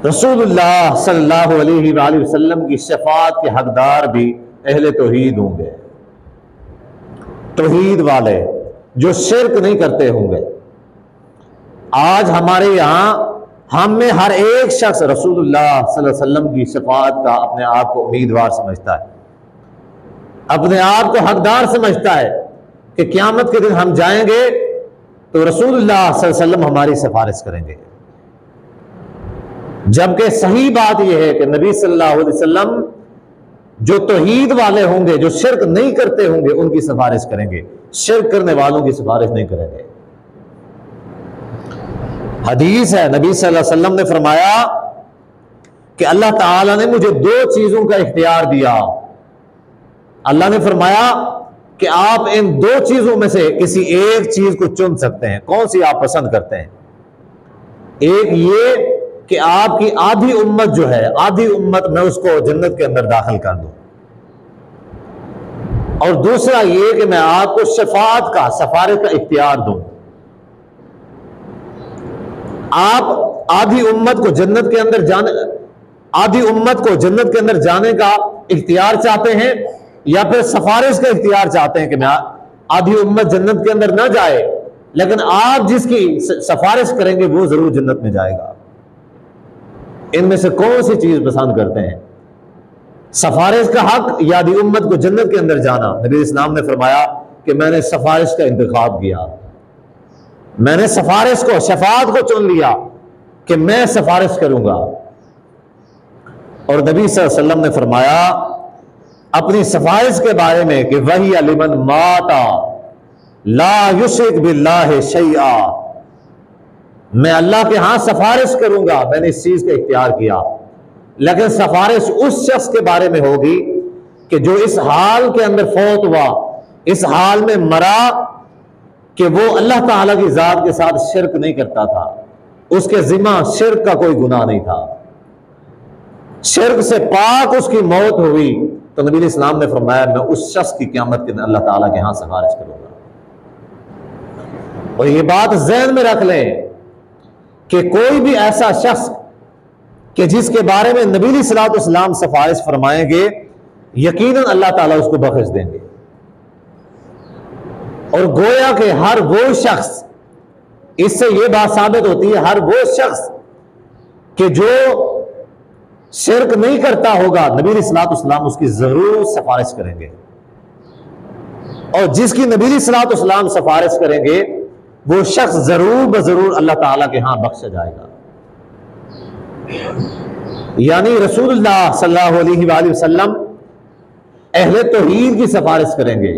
रसूलुल्लाह सल्लल्लाहु अलैहि वसल्लम की शफाअत के हकदार भी अहले तौहीद होंगे, तौहीद वाले जो शिरक नहीं करते होंगे। आज हमारे यहाँ हम में हर एक शख्स रसूलुल्लाह सल्लल्लाहु अलैहि वसल्लम की शफाअत का अपने आप को उम्मीदवार समझता है, अपने आप को हकदार समझता है कि क़यामत के दिन हम जाएंगे तो रसूलुल्लाह सल्लल्लाहु अलैहि वसल्लम हमारी सिफारिश करेंगे। जबकि सही बात यह है कि नबी सल्लल्लाहु अलैहि वसल्लम जो तौहीद वाले होंगे, जो शिरक नहीं करते होंगे, उनकी सिफारिश करेंगे, शिरक करने वालों की सिफारिश नहीं करेंगे। हदीस है, नबी सल्लल्लाहु अलैहि वसल्लम ने फरमाया कि अल्लाह ताला ने मुझे दो चीजों का इख्तियार दिया। अल्लाह ने फरमाया कि आप इन दो चीजों में से किसी एक चीज को चुन सकते हैं, कौन सी आप पसंद करते हैं। एक ये कि आपकी आधी उम्मत जो है, आधी उम्मत मैं उसको जन्नत के अंदर दाखिल कर दूं, और दूसरा ये कि मैं आपको शफाअत का, सिफारिश का इख्तियार दूं। आप आधी उम्मत को जन्नत के अंदर जाने, आधी उम्मत को जन्नत के अंदर जाने का इख्तियार चाहते हैं, या फिर सिफारिश का इख्तियार चाहते हैं कि मैं आधी उम्मत जन्नत के अंदर ना जाए, लेकिन आप जिसकी सिफारिश करेंगे वो जरूर जन्नत में जाएगा। इनमें से कौन सी चीज पसंद करते हैं, सिफारिश का हक या आधी उम्मत को जन्नत के अंदर जाना। नबी इस्लाम ने फरमाया कि मैंने सिफारिश का इंतखाब किया, मैंने सिफारिश को, शफाअत को चुन लिया कि मैं सिफारिश करूंगा। और नबी सल्लल्लाहु अलैहि वसल्लम ने फरमाया अपनी सिफारिश के बारे में कि वही अलिमन माता ला युशरिक बिल्लाहि शैआ, मैं अल्लाह के यहां सिफारिश करूंगा, मैंने इस चीज का इख्तियार किया। लेकिन सिफारिश उस शख्स के बारे में होगी कि जो इस हाल के अंदर फौत हुआ, इस हाल में मरा कि वो अल्लाह ताला की जात के साथ शिरक नहीं करता था, उसके जिम्मा शिरक का कोई गुनाह नहीं था, शिरक से पाक उसकी मौत हुई, तो नबी इस्लाम ने फरमाया मैं उस शख्स की क़यामत के दिन अल्लाह ताला के यहां सिफारिश करूंगा। और ये बात ज़हन में रख लें कि कोई भी ऐसा शख्स कि जिसके बारे में नबी सल्लल्लाहु अलैहि वसल्लम सिफारिश फरमाएंगे, यकीनन अल्लाह ताला उसको बख्श देंगे। और गोया के हर वो शख्स, इससे यह बात साबित होती है, हर वो शख्स कि जो शिरक नहीं करता होगा, नबी सल्लल्लाहु अलैहि वसल्लम उसकी जरूर सिफारिश करेंगे, और जिसकी नबी सल्लल्लाहु अलैहि वसल्लम सिफारिश करेंगे वो शख्स जरूर बजरूर अल्लाह ताला के यहां बख्शा जाएगा। यानी रसूलुल्लाह सल्लल्लाहु अलैहि वसल्लम अहले तौहीद की सिफारिश करेंगे।